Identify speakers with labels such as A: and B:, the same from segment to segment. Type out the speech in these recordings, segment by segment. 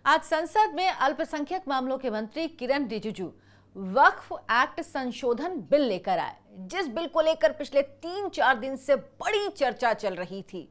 A: आज संसद में अल्पसंख्यक मामलों के मंत्री किरण रिजिजू वक्फ एक्ट संशोधन बिल लेकर आए, जिस बिल को लेकर पिछले 3-4 दिन से बड़ी चर्चा चल रही थी।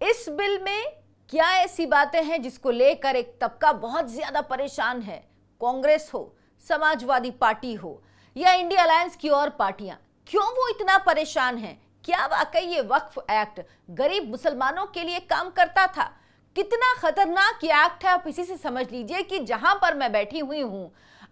A: इस बिल में क्या ऐसी बातें हैं जिसको लेकर एक तबका बहुत ज्यादा परेशान है? कांग्रेस हो, समाजवादी पार्टी हो या इंडिया अलायंस की और पार्टियां, क्यों वो इतना परेशान हैं? क्या वाकई ये वक्फ एक्ट गरीब मुसलमानों के लिए काम करता था? कितना खतरनाक ये एक्ट है, आप इसी से समझ लीजिए कि जहां पर मैं बैठी हुई हूं,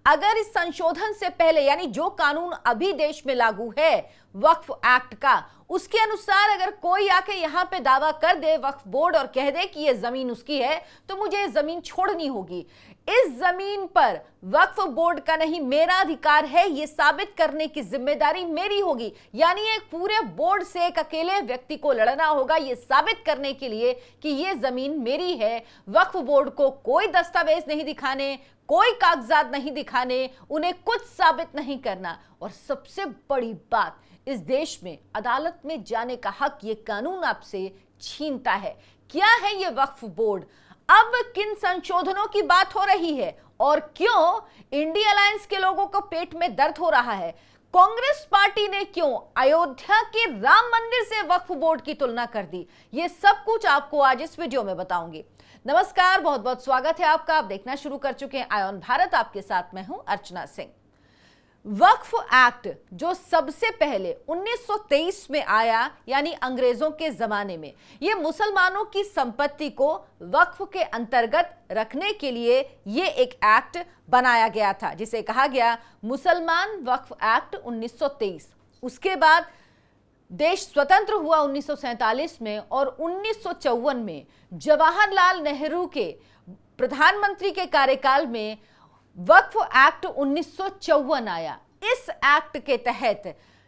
A: अगर इस संशोधन से पहले यानी जो कानून अभी देश में लागू है वक्फ एक्ट का, उसके अनुसार अगर कोई आके यहां पे दावा कर दे वक्फ बोर्ड और कह दे कि ये जमीन उसकी है, तो मुझे ये जमीन छोड़नी होगी। इस जमीन पर वक्फ बोर्ड का नहीं, मेरा अधिकार है, ये साबित करने की जिम्मेदारी मेरी होगी। यानी एक पूरे बोर्ड से एक अकेले व्यक्ति को लड़ना होगा ये साबित करने के लिए कि ये जमीन मेरी है। वक्फ बोर्ड को कोई दस्तावेज नहीं दिखाने, कोई कागजात नहीं दिखाने, उन्हें कुछ साबित नहीं करना। और सबसे बड़ी बात, इस देश में अदालत में जाने का हक ये कानून आपसे छीनता है। क्या है ये वक्फ बोर्ड? अब किन संशोधनों की बात हो रही है और क्यों इंडिया अलायंस के लोगों को पेट में दर्द हो रहा है? कांग्रेस पार्टी ने क्यों अयोध्या के राम मंदिर से वक्फ बोर्ड की तुलना कर दी? ये सब कुछ आपको आज इस वीडियो में बताऊंगी। नमस्कार, बहुत बहुत स्वागत है आपका। आप देखना शुरू कर चुके हैं आयोन भारत, आपके साथ मैं हूं अर्चना सिंह। वक्फ एक्ट जो सबसे पहले 1923 में आया, यानी अंग्रेजों के जमाने में, ये मुसलमानों की संपत्ति को वक्फ के अंतर्गत रखने के लिए ये एक एक्ट बनाया गया था, जिसे कहा गया मुसलमान वक्फ एक्ट 1923। उसके बाद देश स्वतंत्र हुआ 1947 में और 1954 में जवाहरलाल नेहरू के प्रधानमंत्री के कार्यकाल में वक्फ एक्ट 1954 आया। इस एक्ट के तहत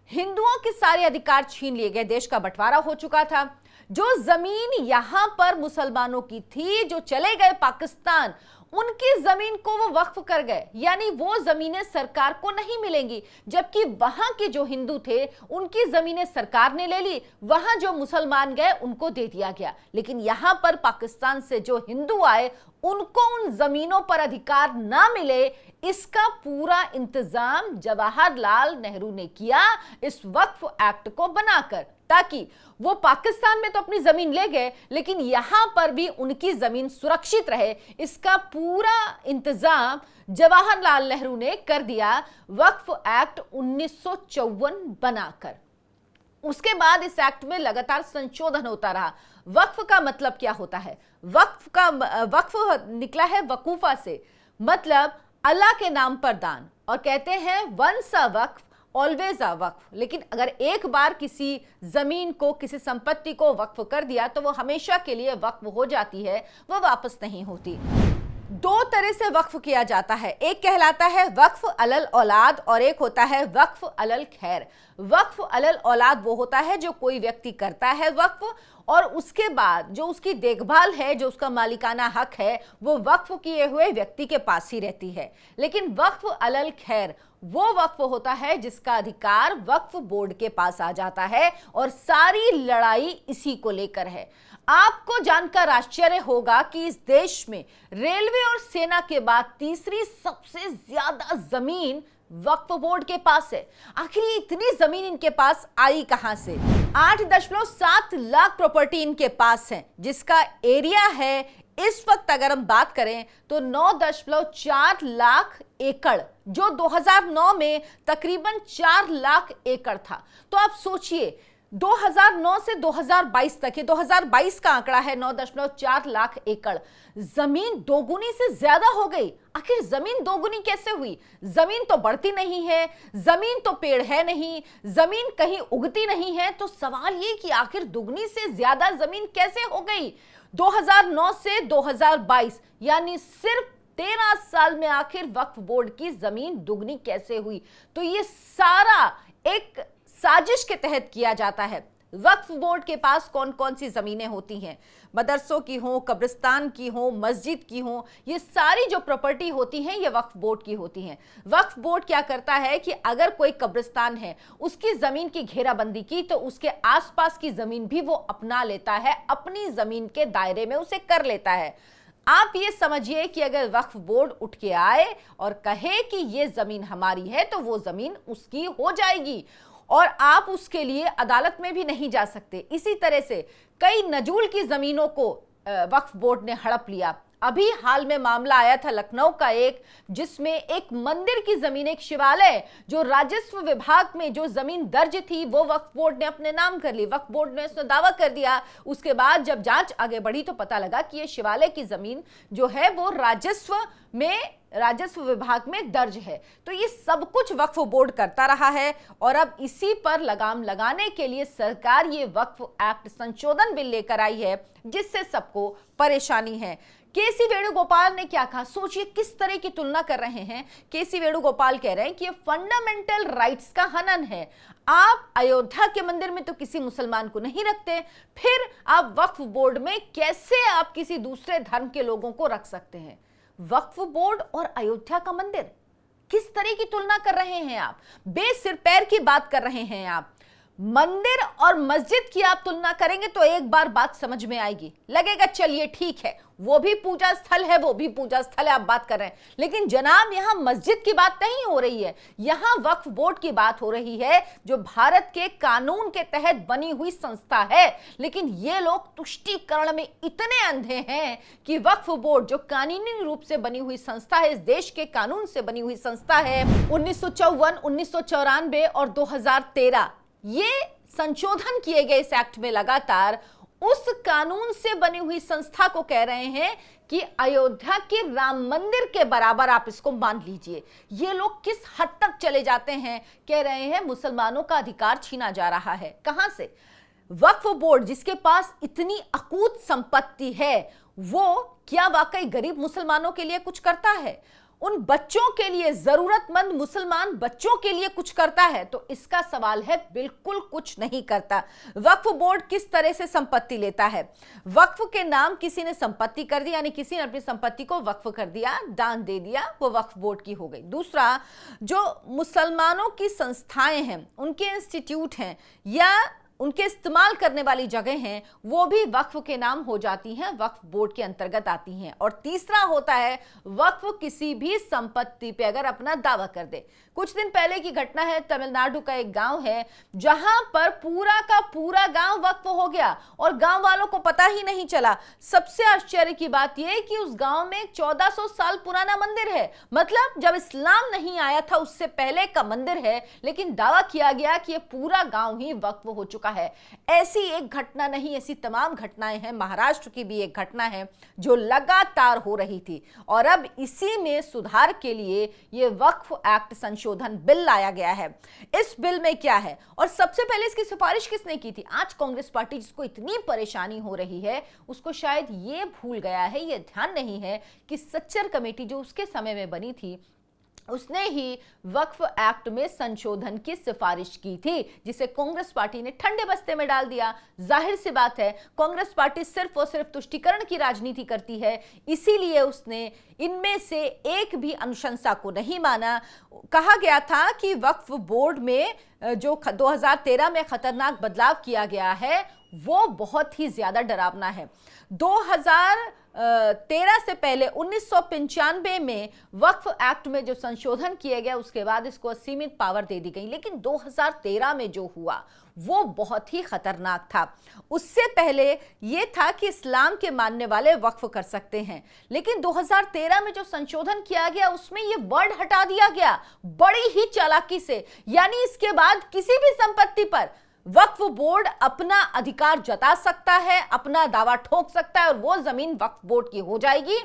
A: हिंदुओं के सारे अधिकार छीन लिए गए, देश का बंटवारा हो चुका था। जो जमीन यहां पर मुसलमानों की थी, जो चले गए पाकिस्तान, उनकी जमीन को वो वक्फ कर गए, यानी वो जमीनें सरकार को नहीं मिलेंगी। जबकि वहां के जो हिंदू थे उनकी जमीनें सरकार ने ले ली, वहां जो मुसलमान गए उनको दे दिया गया। लेकिन यहां पर पाकिस्तान से जो हिंदू आए उनको उन जमीनों पर अधिकार ना मिले, इसका पूरा इंतजाम जवाहरलाल नेहरू ने किया इस वक्फ एक्ट को बनाकर, ताकि वो पाकिस्तान में तो अपनी जमीन ले गए लेकिन यहां पर भी उनकी जमीन सुरक्षित रहे। इसका पूरा इंतजाम जवाहरलाल नेहरू ने कर दिया वक्फ एक्ट 1954 बनाकर। उसके बाद इस एक्ट में लगातार संशोधन होता रहा। वक्फ का मतलब क्या होता है? वक्फ निकला है वकूफा से, मतलब अल्लाह के नाम पर दान, और कहते हैं once a Waqf always a वक्फ। लेकिन अगर एक बार किसी जमीन को, किसी संपत्ति को वक्फ कर दिया तो वो हमेशा के लिए वक्फ हो जाती है, वो वापस नहीं होती। दो तरह से वक्फ किया जाता है, एक कहलाता है वक्फ अलल औलाद और एक होता है वक्फ अलल खैर। वक्फ अलल औलाद वो होता है जो कोई व्यक्ति करता है वक्फ, और उसके बाद जो उसकी देखभाल है, जो उसका मालिकाना हक है, वो वक्फ किए हुए व्यक्ति के पास ही रहती है। लेकिन वक्फ अलल खैर वो वक्फ होता है जिसका अधिकार वक्फ बोर्ड के पास आ जाता है, और सारी लड़ाई इसी को लेकर है। आपको जानकर आश्चर्य होगा कि इस देश में रेलवे और सेना के बाद तीसरी सबसे ज्यादा जमीन वक्फ बोर्ड के पास है। आखिर ये इतनी जमीन इनके पास आई कहां से? 8.7 लाख प्रॉपर्टी इनके पास है, जिसका एरिया है इस वक्त अगर हम बात करें तो 9.4 लाख एकड़, जो 2009 में तकरीबन 4 लाख एकड़ था। तो आप सोचिए 2009 से 2022 तक, ये 2022 का आंकड़ा है, 9.4 लाख एकड़, जमीन दोगुनी से ज्यादा हो गई। आखिर जमीन दोगुनी कैसे हुई? जमीन तो बढ़ती नहीं है, जमीन तो पेड़ है नहीं, जमीन कहीं उगती नहीं है। तो सवाल ये कि आखिर दुगनी से ज्यादा जमीन कैसे हो गई? 2009 से 2022 यानी सिर्फ 13 साल में आखिर वक्फ बोर्ड की जमीन दुगनी कैसे हुई? तो ये सारा एक साजिश के तहत किया जाता है। वक्फ बोर्ड के पास कौन कौन सी जमीनें होती हैं? मदरसों की हो, कब्रिस्तान की हो, मस्जिद की हो, ये सारी जो प्रॉपर्टी होती हैं ये वक्फ बोर्ड की होती हैं। वक्फ बोर्ड क्या करता है कि अगर कोई कब्रिस्तान है, उसकी जमीन की घेराबंदी की, तो उसके आसपास की जमीन भी वो अपना लेता है, अपनी जमीन के दायरे में उसे कर लेता है। आप ये समझिए कि अगर वक्फ बोर्ड उठ के आए और कहे कि ये जमीन हमारी है तो वो जमीन उसकी हो जाएगी और आप उसके लिए अदालत में भी नहीं जा सकते। इसी तरह से कई नजूल की जमीनों को वक्फ बोर्ड ने हड़प लिया। अभी हाल में मामला आया था लखनऊ का एक, जिसमें एक मंदिर की जमीन, एक शिवालय जो राजस्व विभाग में जो जमीन दर्ज थी वो वक्फ बोर्ड ने अपने नाम कर ली। वक्फ बोर्ड ने उसमें दावा कर दिया। उसके बाद जब जांच आगे बढ़ी तो पता लगा कि ये शिवालय की जमीन जो है वो राजस्व विभाग में दर्ज है। तो ये सब कुछ वक्फ बोर्ड करता रहा है और अब इसी पर लगाम लगाने के लिए सरकार ये वक्फ एक्ट संशोधन बिल लेकर आई है, जिससे सबको परेशानी है। केसी वेणुगोपाल ने क्या कहा, सोचिए किस तरह की तुलना कर रहे हैं। केसी वेणुगोपाल कह रहे हैं कि ये फंडामेंटल राइट्स का हनन है। आप अयोध्या के मंदिर में तो किसी मुसलमान को नहीं रखते, फिर आप वक्फ बोर्ड में कैसे आप किसी दूसरे धर्म के लोगों को रख सकते हैं? वक्फ बोर्ड और अयोध्या का मंदिर, किस तरह की तुलना कर रहे हैं आप? बेसिर पैर की बात कर रहे हैं आप। मंदिर और मस्जिद की आप तुलना करेंगे तो एक बार बात समझ में आएगी, लगेगा चलिए ठीक है, वो भी पूजा स्थल है, वो भी पूजा स्थल है, आप बात कर रहे हैं। लेकिन जनाब यहां मस्जिद की बात नहीं हो रही है, यहां वक्फ बोर्ड की बात हो रही है, जो भारत के कानून के तहत बनी हुई संस्था है। लेकिन ये लोग तुष्टीकरण में इतने अंधे हैं कि वक्फ बोर्ड जो कानूनी रूप से बनी हुई संस्था है, इस देश के कानून से बनी हुई संस्था है, 1954, 1994 और 2013 ये संशोधन किए गए इस एक्ट में लगातार, उस कानून से बनी हुई संस्था को कह रहे हैं कि अयोध्या के राम मंदिर के बराबर आप इसको मान लीजिए। ये लोग किस हद तक चले जाते हैं, कह रहे हैं मुसलमानों का अधिकार छीना जा रहा है। कहां से? वक्फ बोर्ड जिसके पास इतनी अकूत संपत्ति है, वो क्या वाकई गरीब मुसलमानों के लिए कुछ करता है? उन बच्चों के लिए, जरूरतमंद मुसलमान बच्चों के लिए कुछ करता है? तो इसका सवाल है, बिल्कुल कुछ नहीं करता। वक्फ बोर्ड किस तरह से संपत्ति लेता है? वक्फ के नाम किसी ने संपत्ति कर दी, यानी किसी ने अपनी संपत्ति को वक्फ कर दिया, दान दे दिया, वो वक्फ बोर्ड की हो गई। दूसरा, जो मुसलमानों की संस्थाएं हैं, उनके इंस्टीट्यूट हैं या उनके इस्तेमाल करने वाली जगह हैं, वो भी वक्फ के नाम हो जाती हैं, वक्फ बोर्ड के अंतर्गत आती हैं। और तीसरा होता है, वक्फ किसी भी संपत्ति पे अगर अपना दावा कर दे। कुछ दिन पहले की घटना है, तमिलनाडु का एक गांव है जहां पर पूरा का पूरा गांव वक्फ हो गया और गांव वालों को पता ही नहीं चला। सबसे आश्चर्य की बात यह है कि उस गांव में 1400 साल पुराना मंदिर है, मतलब जब इस्लाम नहीं आया था उससे पहले का मंदिर है, लेकिन दावा किया गया कि यह पूरा गांव ही वक्फ हो चुका है। ऐसी एक घटना नहीं, ऐसी तमाम घटनाएं हैं। महाराष्ट्र की भी एक घटना है जो लगातार हो रही थी और अब इसी में सुधार के लिए यह वक्फ एक्ट संशोधन बिल लाया गया है। इस बिल में क्या है और सबसे पहले इसकी सिफारिश किसने की थी? आज कांग्रेस पार्टी जिसको इतनी परेशानी हो रही है, उसको शायद ये भूल गया है, ये ध्यान नहीं है कि सच्चर कमेटी जो उसके समय में बनी थी, उसने ही वक्फ एक्ट में संशोधन की सिफारिश की थी, जिसे कांग्रेस पार्टी ने ठंडे बस्ते में डाल दिया। जाहिर सी बात है, कांग्रेस पार्टी सिर्फ और सिर्फ तुष्टीकरण की राजनीति करती है, इसीलिए उसने इनमें से एक भी अनुशंसा को नहीं माना। कहा गया था कि वक्फ बोर्ड में जो 2013 में खतरनाक बदलाव किया गया है वो बहुत ही ज्यादा डरावना है। 2013 से पहले 1995 में वक्फ एक्ट में जो संशोधन किया गया, उसके बाद इसको असीमित पावर दे दी गई, लेकिन 2013 में जो हुआ वो बहुत ही खतरनाक था। उससे पहले यह था कि इस्लाम के मानने वाले वक्फ कर सकते हैं, लेकिन 2013 में जो संशोधन किया गया उसमें यह वर्ड हटा दिया गया बड़ी ही चालाकी से, यानी इसके बाद किसी भी संपत्ति पर वक्फ बोर्ड अपना अधिकार जता सकता है, अपना दावा ठोक सकता है और वो जमीन वक्फ बोर्ड की हो जाएगी।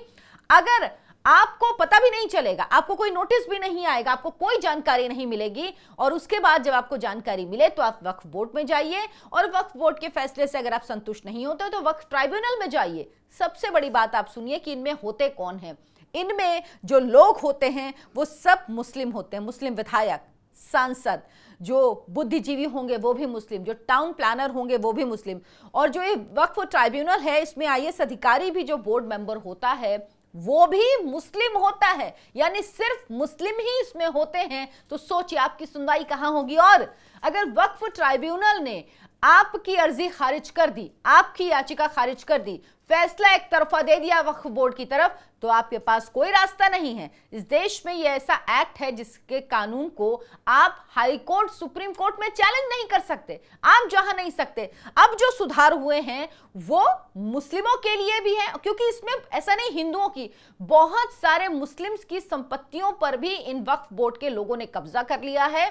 A: अगर आपको पता भी नहीं चलेगा, आपको कोई नोटिस भी नहीं आएगा, आपको कोई जानकारी नहीं मिलेगी, और उसके बाद जब आपको जानकारी मिले तो आप वक्फ बोर्ड में जाइए और वक्फ बोर्ड के फैसले से अगर आप संतुष्ट नहीं होते तो वक्फ ट्राइब्यूनल में जाइए। सबसे बड़ी बात आप सुनिए कि इनमें होते कौन हैं। इनमें जो लोग होते हैं वो सब मुस्लिम होते हैं, मुस्लिम विधायक, सांसद, जो बुद्धिजीवी होंगे वो भी मुस्लिम, जो टाउन प्लानर होंगे वो भी मुस्लिम, और जो ये वक्फ ट्राइब्यूनल है इसमें आईएएस अधिकारी भी जो बोर्ड मेंबर होता है वो भी मुस्लिम होता है, यानी सिर्फ मुस्लिम ही इसमें होते हैं। तो सोचिए आपकी सुनवाई कहां होगी। और अगर वक्फ ट्राइब्यूनल ने आपकी अर्जी खारिज कर दी, आपकी याचिका खारिज कर दी, फैसला एक तरफा दे दिया वक्फ बोर्ड की तरफ, तो आपके पास कोई रास्ता नहीं है। इस देश में यह ऐसा एक्ट है जिसके कानून को आप हाई कोर्ट, सुप्रीम कोर्ट में चैलेंज नहीं कर सकते, आप जहां नहीं सकते। अब जो सुधार हुए हैं वो मुस्लिमों के लिए भी है, क्योंकि इसमें ऐसा नहीं हिंदुओं की, बहुत सारे मुस्लिम्स की संपत्तियों पर भी इन वक्फ बोर्ड के लोगों ने कब्जा कर लिया है।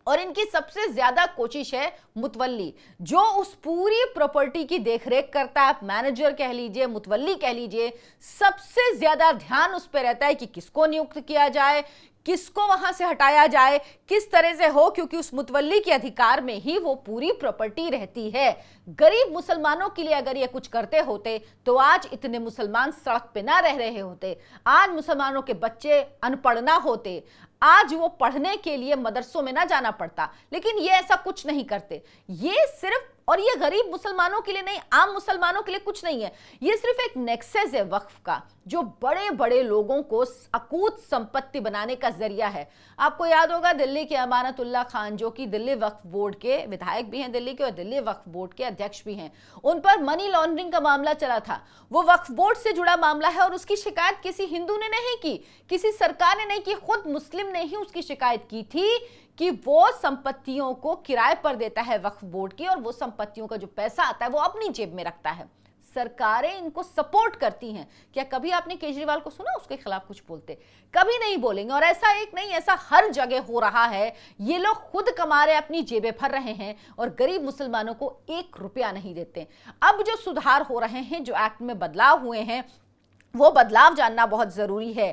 A: और इनकी सबसे ज्यादा कोशिश है मुतवल्ली, जो उस पूरी प्रॉपर्टी की देखरेख करता है, आप मैनेजर कह लीजिए, मुतवल्ली कह लीजिए, सबसे ज्यादा ध्यान उस पर रहता है कि किसको नियुक्त किया जाए, किसको वहां से हटाया जाए, किस तरह से हो, क्योंकि उस मुतवल्ली के अधिकार में ही वो पूरी प्रॉपर्टी रहती है। गरीब मुसलमानों के लिए अगर ये कुछ करते होते तो आज इतने मुसलमान सड़क पे ना रह रहे होते, आज मुसलमानों के बच्चे अनपढ़ ना होते, आज वो पढ़ने के लिए मदरसों में ना जाना पड़ता। लेकिन ये ऐसा कुछ नहीं करते। ये सिर्फ, और ये गरीब मुसलमानों के लिए नहीं, आम मुसलमानों के लिए कुछ नहीं है, ये सिर्फ एक नेक्सस है वक्फ का, जो बड़े बड़े लोगों को अकूत संपत्ति बनाने का जरिया है। आपको याद होगा दिल्ली के अमानतुल्लाह खान, जो कि दिल्ली वक्फ बोर्ड के विधायक भी हैं दिल्ली के, और दिल्ली वक्फ बोर्ड के अध्यक्ष भी हैं, उन पर मनी लॉन्ड्रिंग का मामला चला था। वो वक्फ बोर्ड से जुड़ा मामला है और उसकी शिकायत किसी हिंदू ने नहीं की, किसी सरकार ने नहीं की, खुद मुस्लिम ने ही उसकी शिकायत की थी कि वो संपत्तियों को किराए पर देता है वक्फ बोर्ड की, और वो संपत्तियों का जो पैसा आता है वो अपनी जेब में रखता है। सरकारें इनको सपोर्ट करती हैं। क्या कभी आपने केजरीवाल को सुना उसके खिलाफ कुछ बोलते? कभी नहीं बोलेंगे। और ऐसा एक नहीं, ऐसा हर जगह हो रहा है। ये लोग खुद कमा रहे, अपनी जेबें भर रहे हैं और गरीब मुसलमानों को 1 रुपया नहीं देते। अब जो सुधार हो रहे हैं, जो एक्ट में बदलाव हुए हैं, वो बदलाव जानना बहुत जरूरी है।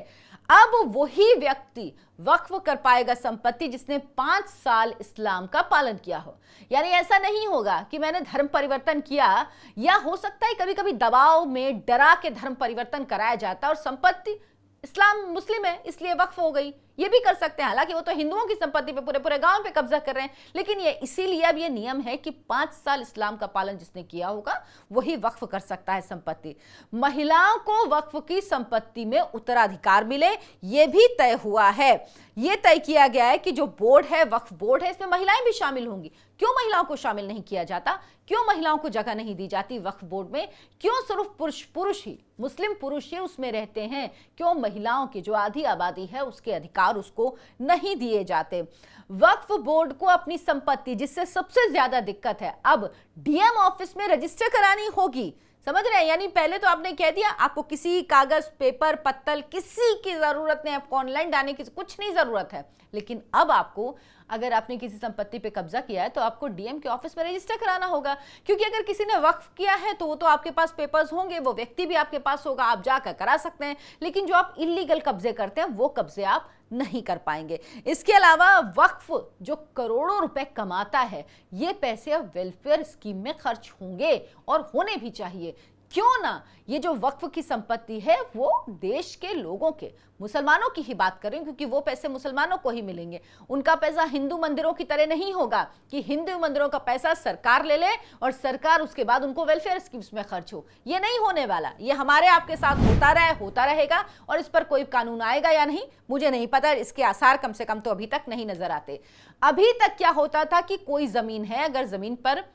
A: अब वही व्यक्ति वक्फ कर पाएगा संपत्ति जिसने 5 साल इस्लाम का पालन किया हो। यानी ऐसा नहीं होगा कि मैंने धर्म परिवर्तन किया, या हो सकता है कभी कभी दबाव में डरा के धर्म परिवर्तन कराया जाता और संपत्ति इस्लाम मुस्लिम है इसलिए वक्फ हो गई, ये भी कर सकते हैं। हालांकि वो तो हिंदुओं की संपत्ति पे पूरे पूरे गांव पे कब्जा कर रहे हैं, लेकिन ये इसीलिए अब ये नियम है कि 5 साल इस्लाम का पालन जिसने किया होगा वही वक्फ कर सकता है संपत्ति। महिलाओं को वक्फ की संपत्ति में उत्तराधिकार मिले, ये भी तय हुआ है। ये तय किया गया है कि जो बोर्ड है, वक्फ बोर्ड है, इसमें महिलाएं भी शामिल होंगी। क्यों महिलाओं को शामिल नहीं किया जाता? क्यों महिलाओं को जगह नहीं दी जाती वक्फ बोर्ड में? क्यों सिर्फ पुरुष ही, मुस्लिम पुरुष ही उसमें रहते हैं? क्यों महिलाओं की जो आधी आबादी है उसके अधिकार उसको नहीं दिए जाते? वक्फ बोर्ड को अपनी संपत्ति, जिससे सबसे ज्यादा दिक्कत है, अब डीएम ऑफिस में रजिस्टर करानी होगी। समझ रहे हैं? यानी पहले तो आपने कह दिया आपको किसी कागज, पेपर, पत्तल किसी की जरूरत नहीं, आपको ऑनलाइन डालने की कुछ नहीं जरूरत है। लेकिन अब आपको, अगर आपने किसी संपत्ति पे कब्जा किया है तो आपको डीएम के ऑफिस में रजिस्टर कराना होगा, क्योंकि अगर किसी ने वक्फ किया है तो वो तो आपके पास पेपर्स होंगे, वो व्यक्ति भी आपके पास होगा, आप जाकर करा सकते हैं। लेकिन जो आप इलीगल कब्जे करते हैं वो कब्जे आप नहीं कर पाएंगे। इसके अलावा वक्फ जो करोड़ों रुपए कमाता है, ये पैसे अब वेलफेयर स्कीम में खर्च होंगे और होने भी चाहिए। क्यों ना? ये जो वक्फ की संपत्ति है वो देश के लोगों के, मुसलमानों की ही बात करें, क्योंकि वो पैसे मुसलमानों को ही मिलेंगे। उनका पैसा हिंदू मंदिरों की तरह नहीं होगा कि हिंदू मंदिरों का पैसा सरकार ले ले और सरकार उसके बाद उनको वेलफेयर स्कीम्स में खर्च हो। ये नहीं होने वाला। ये हमारे आपके साथ होता रहा है, होता रहेगा, और इस पर कोई कानून आएगा या नहीं मुझे नहीं पता। इसके आसार कम से कम तो अभी तक नहीं नजर आते। अभी तक क्या होता था कि कोई जमीन है, अगर जमीन पर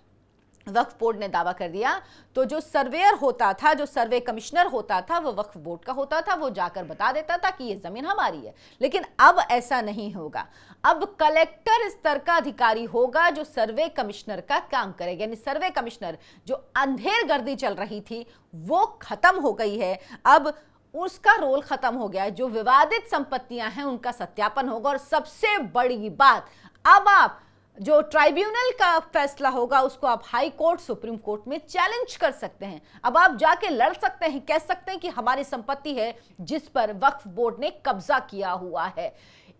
A: वक्फ बोर्ड ने दावा कर दिया तो जो सर्वेयर होता था, जो सर्वे कमिश्नर होता था, वो वक्फ बोर्ड का होता था, वो जाकर बता देता था कि ये जमीन हमारी है। लेकिन अब ऐसा नहीं होगा। अब कलेक्टर स्तर का अधिकारी होगा जो सर्वे कमिश्नर का काम करेगा। यानी सर्वे कमिश्नर, जो अंधेरगर्दी चल रही थी वो खत्म हो गई है। अब उसका रोल खत्म हो गया है। जो विवादित संपत्तियां हैं उनका सत्यापन होगा। और सबसे बड़ी बात, अब आप जो ट्राइब्यूनल का फैसला होगा उसको आप हाई कोर्ट, सुप्रीम कोर्ट में चैलेंज कर सकते हैं। अब आप जाके लड़ सकते हैं, कह सकते हैं कि हमारी संपत्ति है जिस पर वक्फ बोर्ड ने कब्जा किया हुआ है।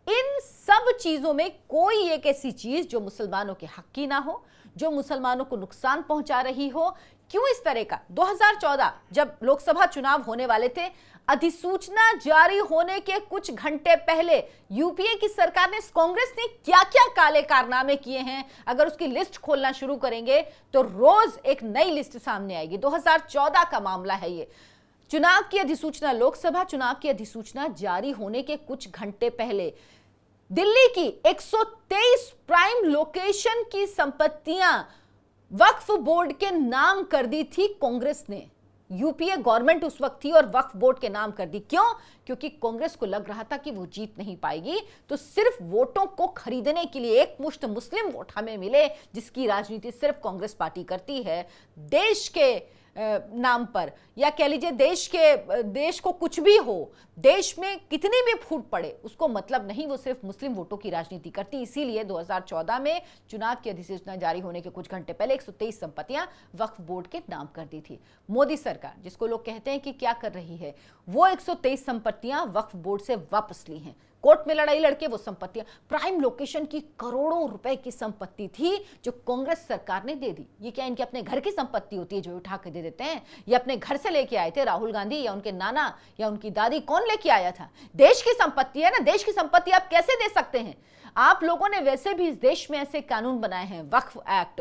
A: इन सब चीजों में कोई एक ऐसी चीज जो मुसलमानों के हक की ना हो, जो मुसलमानों को नुकसान पहुंचा रही हो। क्यों इस तरह का? 2014 जब लोकसभा चुनाव होने वाले थे, अधिसूचना जारी होने के कुछ घंटे पहले यूपीए की सरकार ने, कांग्रेस ने क्या क्या काले कारनामे किए हैं, अगर उसकी लिस्ट खोलना शुरू करेंगे तो रोज एक नई लिस्ट सामने आएगी। 2014 का मामला है ये। चुनाव की अधिसूचना, लोकसभा चुनाव की अधिसूचना जारी होने के कुछ घंटे पहले दिल्ली की 123 प्राइम लोकेशन की संपत्तियां वक्फ बोर्ड के नाम कर दी थी कांग्रेस ने। यूपीए गवर्नमेंट उस वक्त थी और वक्फ बोर्ड के नाम कर दी। क्यों? क्योंकि कांग्रेस को लग रहा था कि वो जीत नहीं पाएगी, तो सिर्फ वोटों को खरीदने के लिए एक मुश्त मुस्लिम वोट हमें मिले, जिसकी राजनीति सिर्फ कांग्रेस पार्टी करती है, देश के नाम पर, या कह लीजिए देश को कुछ भी हो, देश में कितनी भी फूट पड़े, उसको मतलब नहीं, वो सिर्फ मुस्लिम वोटों की राजनीति करती। इसीलिए 2014 में चुनाव की अधिसूचना जारी होने के कुछ घंटे पहले 123 संपत्तियां वक्फ बोर्ड के नाम कर दी थी। मोदी सरकार, जिसको लोग कहते हैं कि क्या कर रही है, वो 123 संपत्तियां वक्फ बोर्ड से वापस ली हैं। कोर्ट में लड़ाई लड़के वो संपत्तियां, प्राइम लोकेशन की करोड़ों रुपए की संपत्ति थी जो कांग्रेस सरकार ने दे दी। ये क्या इनके अपने घर की संपत्ति होती है जो उठा के दे देते हैं? ये अपने घर से लेके आए थे राहुल गांधी या उनके नाना या उनकी दादी? कौन लेके आया था? देश की संपत्ति है ना, देश की संपत्ति आप कैसे दे सकते हैं? आप लोगों ने वैसे भी इस देश में ऐसे कानून बनाए हैं, वक्फ एक्ट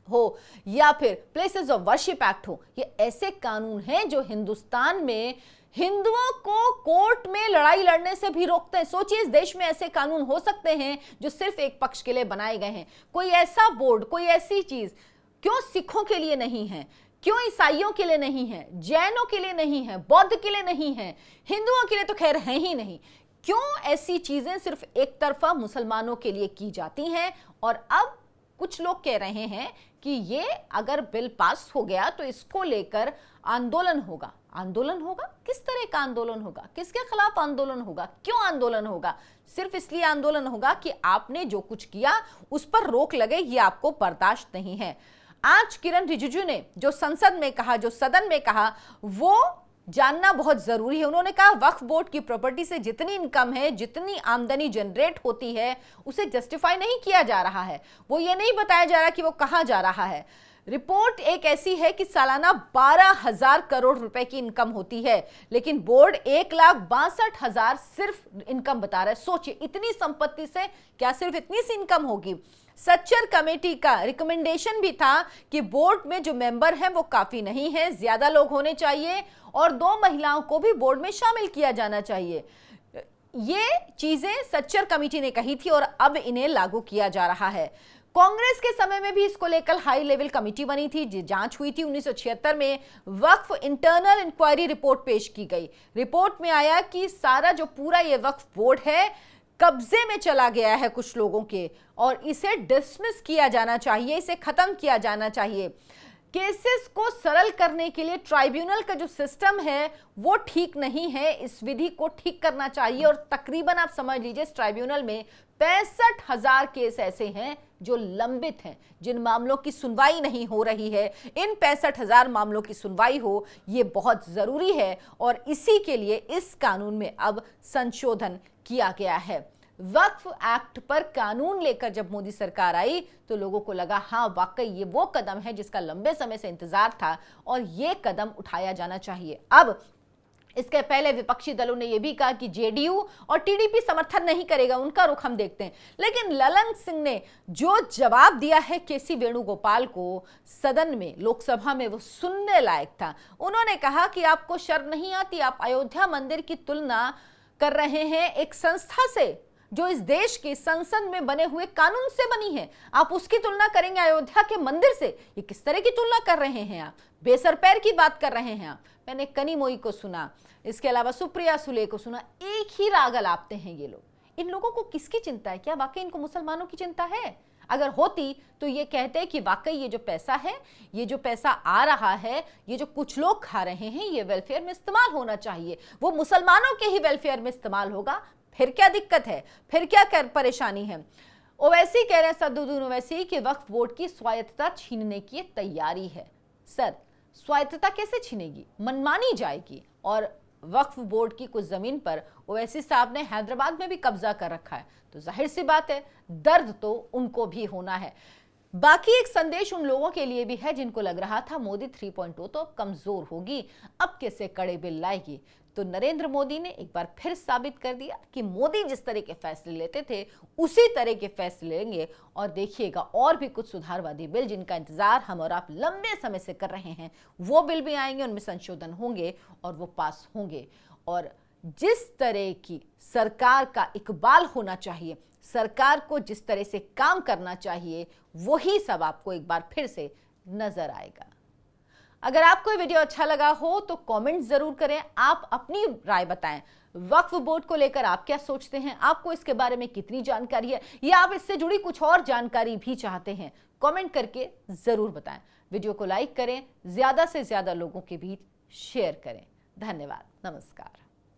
A: हो या फिर प्लेसेस ऑफ वर्शिप एक्ट हो, ये ऐसे कानून हैं जो हिंदुस्तान में हिंदुओं को कोर्ट में लड़ाई लड़ने से भी रोकते हैं। सोचिए, इस देश में ऐसे कानून हो सकते हैं जो सिर्फ एक पक्ष के लिए बनाए गए हैं। कोई ऐसा बोर्ड, कोई ऐसी चीज क्यों सिखों के लिए नहीं है, क्यों ईसाइयों के लिए नहीं है, जैनों के लिए नहीं है, बौद्ध के लिए नहीं है, हिंदुओं के लिए तो खैर है ही नहीं? क्यों ऐसी चीजें सिर्फ एक तरफा मुसलमानों के लिए की जाती हैं? और अब कुछ लोग कह रहे हैं कि ये अगर बिल पास हो गया तो इसको लेकर आंदोलन होगा। आंदोलन होगा? किस तरह का आंदोलन होगा? किसके खिलाफ आंदोलन होगा? क्यों आंदोलन होगा? सिर्फ इसलिए आंदोलन होगा कि आपने जो कुछ किया उस पर रोक लगे, ये आपको बर्दाश्त नहीं है। आज किरण रिजिजू ने जो संसद में कहा, जो सदन में कहा, वो जानना बहुत जरूरी है। उन्होंने कहा वक्फ बोर्ड की प्रॉपर्टी से जितनी इनकम है, जितनी आमदनी जनरेट होती है, उसे जस्टिफाई नहीं किया जा रहा है। वो ये नहीं बताया जा रहा कि वो कहां जा रहा है। रिपोर्ट एक ऐसी है कि सालाना 12,000 करोड़ रुपए की इनकम होती है, लेकिन बोर्ड 1,62,000 सिर्फ इनकम बता रहा है। सोचिए, इतनी संपत्ति से क्या सिर्फ इतनी सी इनकम होगी? सच्चर कमेटी का रिकमेंडेशन भी था कि बोर्ड में जो मेंबर हैं वो काफी नहीं है, ज्यादा लोग होने चाहिए और 2 महिलाओं को भी बोर्ड में शामिल किया जाना चाहिए। ये चीजें सच्चर कमेटी ने कही थी और अब इन्हें लागू किया जा रहा है। कांग्रेस के समय में भी इसको लेकर हाई लेवल कमेटी बनी थी, जांच हुई थी। 1976 में वक्फ इंटरनल इंक्वायरी रिपोर्ट पेश की गई। रिपोर्ट में आया कि सारा जो पूरा ये वक्फ बोर्ड है कब्जे में चला गया है कुछ लोगों के, और इसे डिसमिस किया जाना चाहिए, इसे खत्म किया जाना चाहिए। केसेस को सरल करने के लिए ट्राइब्यूनल का जो सिस्टम है वो ठीक नहीं है, इस विधि को ठीक करना चाहिए। और तकरीबन आप समझ लीजिए इस ट्राइब्यूनल में 65,000 केस ऐसे हैं जो लंबित हैं, जिन मामलों की सुनवाई नहीं हो रही है। इन 65,000 मामलों की सुनवाई हो, ये बहुत जरूरी है और इसी के लिए इस कानून में अब संशोधन किया गया है। वक्फ एक्ट पर कानून लेकर जब मोदी सरकार आई तो लोगों को लगा हाँ वाकई ये वो कदम है जिसका लंबे समय से इंतजार था और ये कदम उठाया जाना चाहिए। अब इसके पहले विपक्षी दलों ने यह भी कहा कि जेडीयू और टीडीपी समर्थन नहीं करेगा, उनका रुख हम देखते हैं। लेकिन ललन सिंह ने जो जवाब दिया है केसी वेणुगोपाल को सदन में, लोकसभा में, वो सुनने लायक था। उन्होंने कहा कि आपको शर्म नहीं आती, आप अयोध्या मंदिर की तुलना कर रहे हैं एक संस्था से जो इस देश के संसद में बने हुए कानून से बनी है, आप उसकी तुलना करेंगे अयोध्या के मंदिर से? ये किस तरह की तुलना कर रहे हैं आप? बेसर पैर की बात कर रहे हैं आप। मैंने कनिमोई को सुना, इसके अलावा सुप्रिया सुले को सुना, एक ही राग अलापते हैं ये लोग। इन लोगों को किसकी चिंता है? क्या वाकई इनको मुसलमानों की चिंता है? अगर होती तो ये कहते कि वाकई ये जो पैसा है, ये जो पैसा आ रहा है, ये जो कुछ लोग खा रहे हैं, ये वेलफेयर में इस्तेमाल होना चाहिए, वो मुसलमानों के ही वेलफेयर में इस्तेमाल होगा। फिर क्या दिक्कत है? फिर क्या परेशानी है? ओवैसी कह रहे हैं, सदुद्दीन ओवैसी, कि वक्फ बोर्ड की स्वायत्तता छीनने की तैयारी है। सर, स्वायत्तता कैसे छीनेगी? मनमानी जाएगी। और वक्फ बोर्ड की कुछ जमीन पर ओवैसी साहब ने हैदराबाद में भी कब्जा कर रखा है, तो जाहिर सी बात है दर्द तो उनको भी होना है। बाकी एक संदेश उन लोगों के लिए भी है जिनको लग रहा था मोदी 3.0 तो अब कमजोर होगी, अब कैसे कड़े बिल लाएगी। तो नरेंद्र मोदी ने एक बार फिर साबित कर दिया कि मोदी जिस तरह के फैसले लेते थे उसी तरह के फैसले लेंगे। और देखिएगा और भी कुछ सुधारवादी बिल जिनका इंतजार हम और आप लंबे समय से कर रहे हैं, वो बिल भी आएंगे, उनमें संशोधन होंगे और वो पास होंगे। और जिस तरह की सरकार का इकबाल होना चाहिए, सरकार को जिस तरह से काम करना चाहिए वही सब आपको एक बार फिर से नजर आएगा। अगर आपको ये वीडियो अच्छा लगा हो तो कमेंट जरूर करें, आप अपनी राय बताएं। वक्फ बोर्ड को लेकर आप क्या सोचते हैं, आपको इसके बारे में कितनी जानकारी है, या आप इससे जुड़ी कुछ और जानकारी भी चाहते हैं, कमेंट करके जरूर बताएं। वीडियो को लाइक करें, ज्यादा से ज्यादा लोगों के बीच शेयर करें। धन्यवाद, नमस्कार।